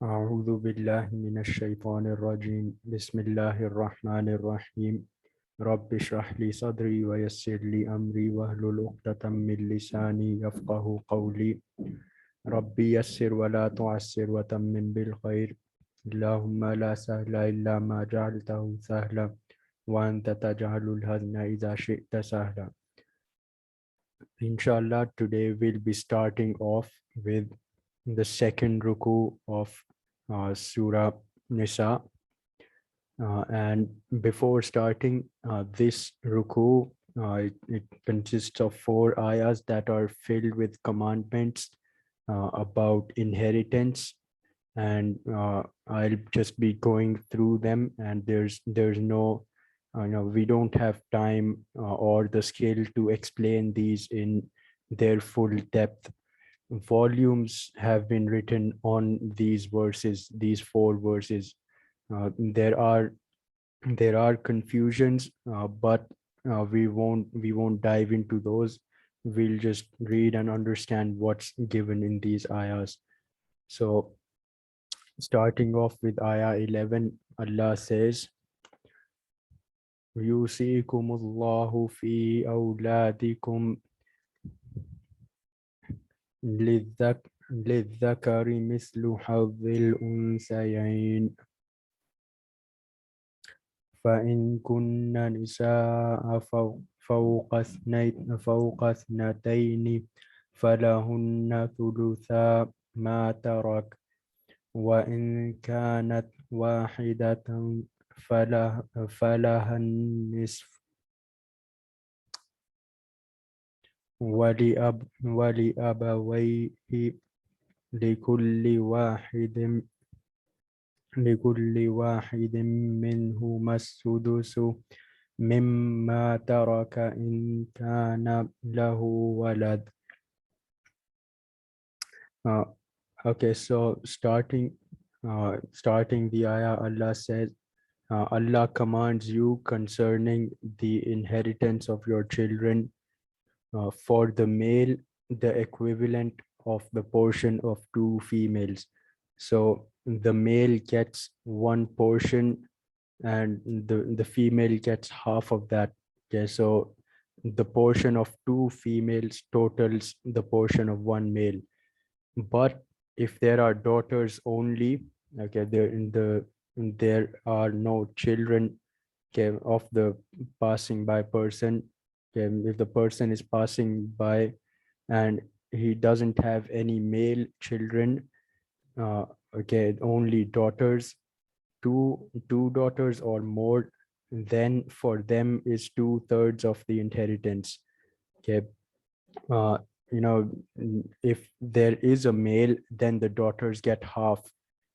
أعوذ بالله من الشيطان الرجيم بسم الله الرحمن الرحيم رب اشرح لي صدري ويسر لي أمري واحلل عقدة من لساني يفقه قولي ربي يسر ولا تعسر وتمم بالخير اللهم لا سهل إلا ما جعلته سهلا وأنت تجعل الحزن إذا شئت سهلا. Inshallah, today we'll be starting off with the second ruku of Surah Nisa. And before starting this ruku, it consists of 4 ayahs that are filled with commandments about inheritance. And I'll just be going through them, and there's no we don't have time or the skill to explain these in their full depth. Volumes have been written on these verses, these 4 verses. There are confusions, but we won't dive into those. We'll just read and understand what's given in these ayahs. So starting off with ayah 11, Allah says, يوصيكم الله في أولادكم للذكر مثل حظ الأنثيين فإن كن نساء فوق اثنتين فلهن ثلثا ما ترك وإن كانت واحدة فلها النصف ولأبويه لكل واحد منهما السدس مما ترك إن كان له ولد. Okay, so starting the ayah, Allah says, Allah commands you concerning the inheritance of your children. For the male, the equivalent of the portion of 2 females. So the male gets 1 portion and the female gets half of that. Okay, so the portion of 2 females totals the portion of 1 male. But if there are daughters only, okay, there are no children, okay, of the passing by person. Okay, if the person is passing by and he doesn't have any male children, okay, only daughters, two daughters or more, then for them is 2/3 of the inheritance. Okay, uh, if there is a male, then the daughters get half.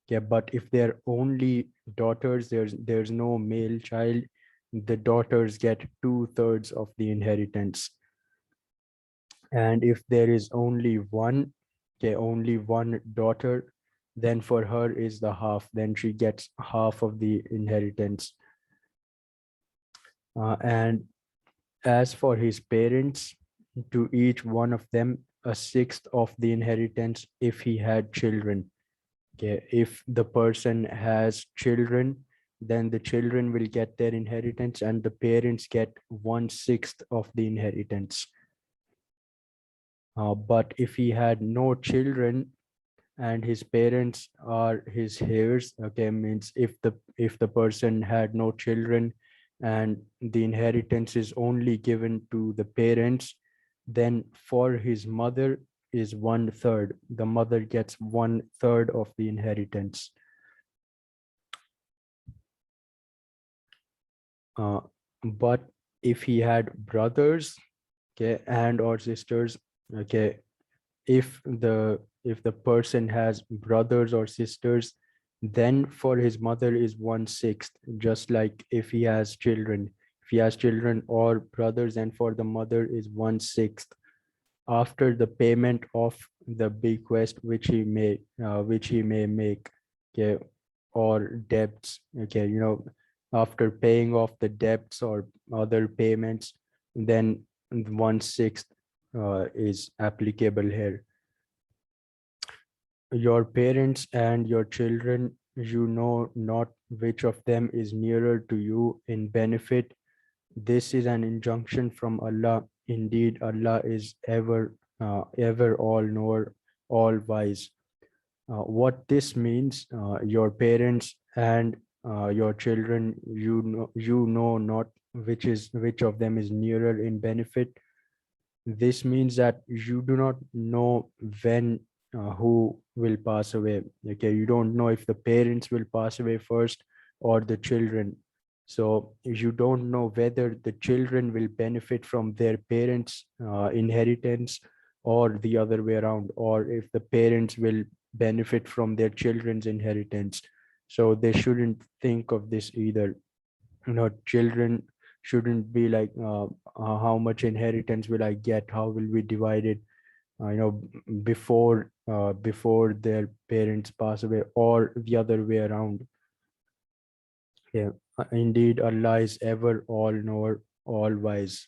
Yeah, but if they're only daughters, there's no male child, the daughters get 2/3 of the inheritance. And if there is only one, okay, only one daughter, then for her is the half, then she gets half of the inheritance. And as for his parents, to each one of them 1/6 of the inheritance if he had children. Okay, if the person has children, then the children will get their inheritance and the parents get 1/6 of the inheritance. But if he had no children and his parents are his heirs, okay, means if the person had no children and the inheritance is only given to the parents, then for his mother is 1/3. The mother gets 1/3 of the inheritance. But if he had brothers, okay, and or sisters, okay, if the person has brothers or sisters, then for his mother is 1/6, just like if he has children. If he has children or brothers, and for the mother is 1/6 after the payment of the bequest which he may make, okay, or debts, okay, after paying off the debts or other payments, then 1/6 is applicable here. your parents and your children, you know not which of them is nearer to you in benefit. This is an injunction from Allah. Indeed, Allah is ever all knower, all wise. What this means, your parents and your children, you know not which of them is nearer in benefit. This means that you do not know when who will pass away. Okay, you don't know if the parents will pass away first or the children. So you don't know whether the children will benefit from their parents' inheritance or the other way around, or if the parents will benefit from their children's inheritance. So they shouldn't think of this either. Children shouldn't be like, how much inheritance will I get, how will we divide it, before their parents pass away, or the other way around. Yeah, indeed, Allah is ever all knower, all wise.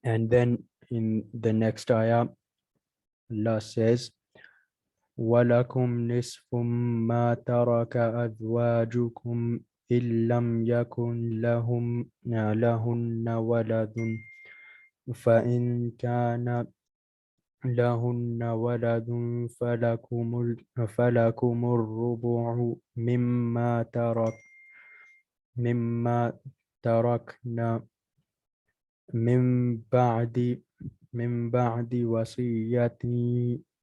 And then in the next ayah, Allah says, وَلَكُمْ نِصْفُ مَا تَرَكَ أَزْوَاجُكُمْ إِن لَّمْ يَكُنْ لَهُنَّ وَلَدٌ فَإِن كَانَ لهن ولد فلكم الربع مما تركنا من بعد وصية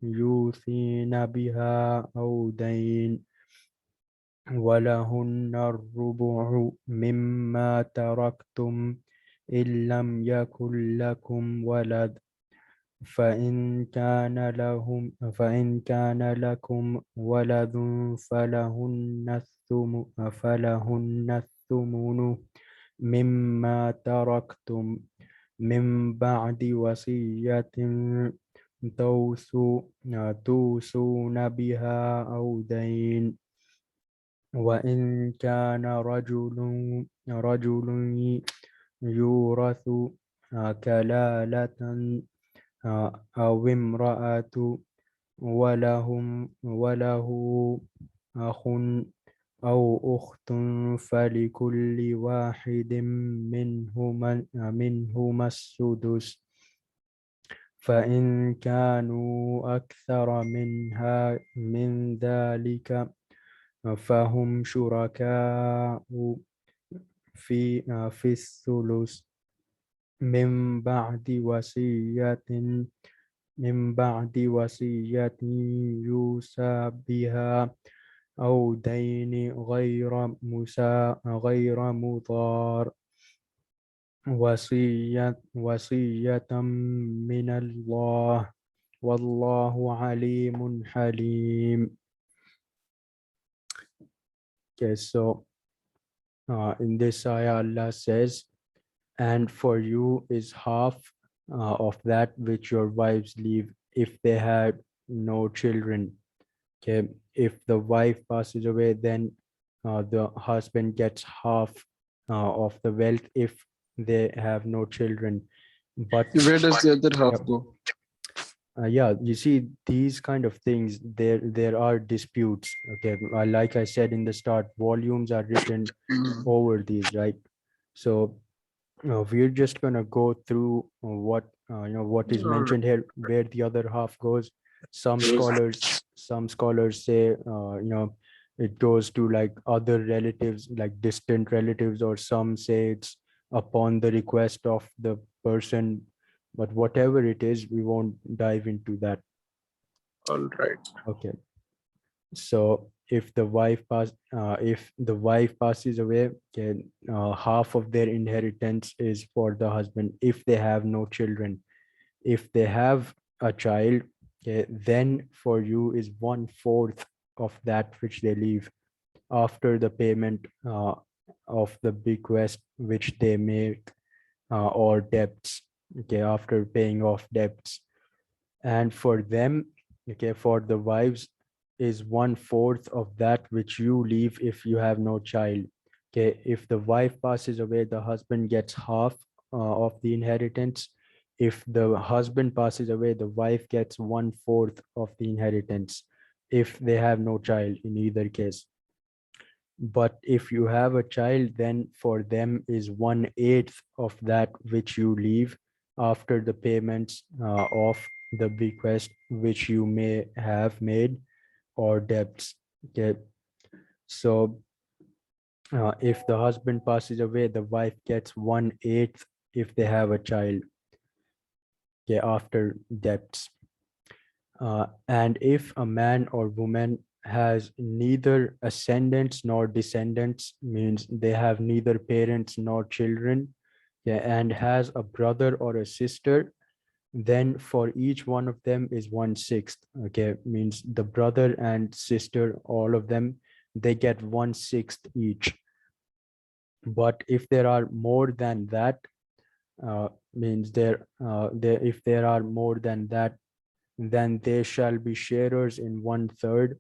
يوصين بها أو دين ولهن الربع مما تركتم إن لم يكن لكم ولد فإن كان لكم ولد فلهن الثمن مما تركتم من بعد وصية توصون بها أو دين وإن كان رجل يورث كلالة أو امرأة وله أخ أو أخت فلكل واحد منهما السدس فإن كانوا أكثر من ذلك فهم شركاء في الثلث من بعد وصية يوصى بها أو دين غير مضار وصية من الله والله عليم حليم. Okay, so in this ayah Allah says, and for you is half of that which your wives leave if they had no children. Okay, if the wife passes away, then the husband gets half of the wealth if they have no children. But Where does the other half yep, go? yeah, you see, these kind of things, there are disputes. Okay, like I said in the start, volumes are written Mhm. over these, right? So we're just gonna go through what is All right. mentioned here, where the other half goes. Some scholars say it goes to like other relatives, like distant relatives, or some say it's upon the request of the person. But whatever it is, we won't dive into that. All right. Okay, so if the wife passes away, okay, half of their inheritance is for the husband if they have no children. If they have a child, okay, then for you is 1/4 of that which they leave after the payment of the bequest which they make, or debts. Okay, after paying off debts. And for them, okay, for the wives is 1/4 of that which you leave if you have no child. Okay, if the wife passes away, the husband gets half of the inheritance. If the husband passes away, the wife gets 1/4 of the inheritance if they have no child in either case. But if you have a child, then for them is 1/8 of that which you leave after the payments of the bequest which you may have made or debts. Okay. So if the husband passes away, the wife gets 1/8 if they have a child, okay, after debts. And if a man or woman has neither ascendants nor descendants, means they have neither parents nor children, yeah, and has a brother or a sister, then for each one of them is 1/6. Okay, means the brother and sister, all of them, they get 1/6 each. But if there are more than that, means if there are more than that, then they shall be sharers in 1/3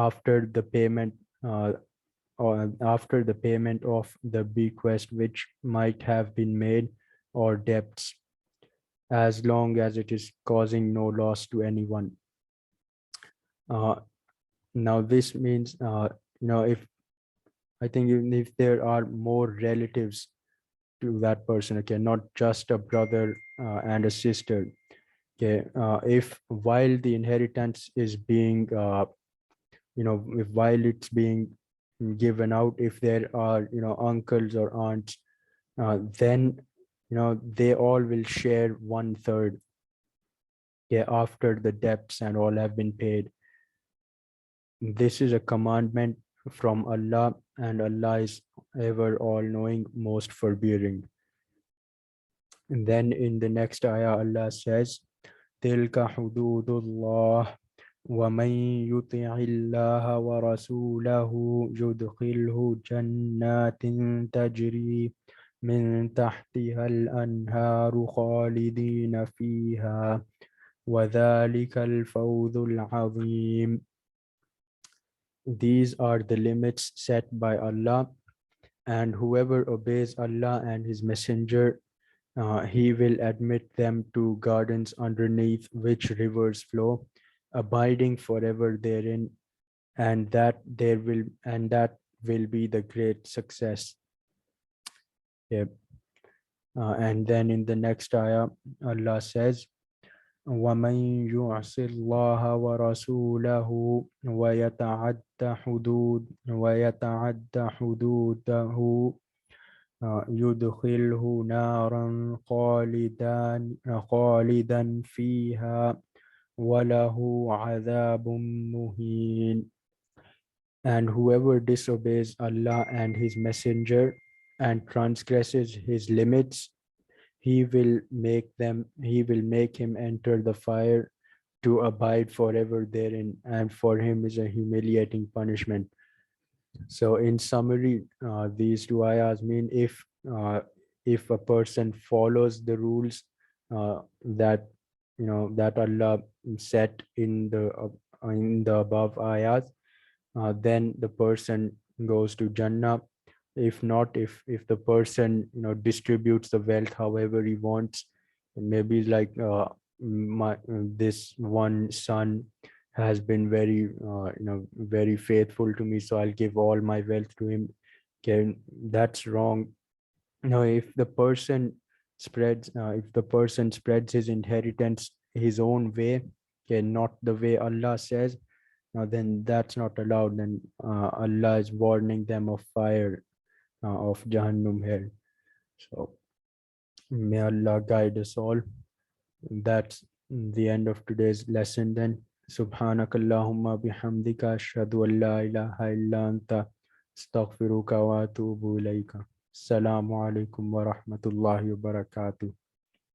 after the payment or after the payment of the bequest which might have been made or debts, as long as it is causing no loss to anyone. Uh, Now this means if I think even if there are more relatives to that person, okay, not just a brother and a sister, okay, if while the inheritance is being if while it's being given out, if there are uncles or aunts, then they all will share 1/3, yeah, after the debts and all have been paid. This is a commandment from Allah, and Allah is ever all knowing, most forbearing. And then in the next ayah, Allah says, Tilka hududullah ومن يطع الله ورسوله يدخله جنات تجري من تحتها الأنهار خالدين فيها وذلك الفوز العظيم. These are the limits set by Allah, and whoever obeys Allah and His Messenger, He will admit them to gardens underneath which rivers flow, abiding forever therein, and that will be the great success. Yeah. And then in the next ayah, Allah says, ومن يعص الله ورسوله ويتعد حدوده يدخله نارا خالدا فيها وله عذاب مهين. And whoever disobeys Allah and His Messenger and transgresses His limits, He will make him enter the fire to abide forever therein, and for him is a humiliating punishment. So in summary, these two ayahs mean if a person follows the rules that that Allah set in the above ayahs, then the person goes to Jannah. If not, if the person distributes the wealth however he wants, maybe like this one son has been very faithful to me, so I'll give all my wealth to him. Okay, that's wrong. If the person spreads his inheritance his own way, okay, not the way Allah says, then that's not allowed. Then Allah is warning them of fire, of Jahannam hell. So may Allah guide us all. That's the end of today's lesson then. Subhanakallahumma bihamdika ashhadu an la ilaha illa anta astaghfiruka wa atubu ilayka. Assalamu alaikum wa rahmatullahi wa barakatuh.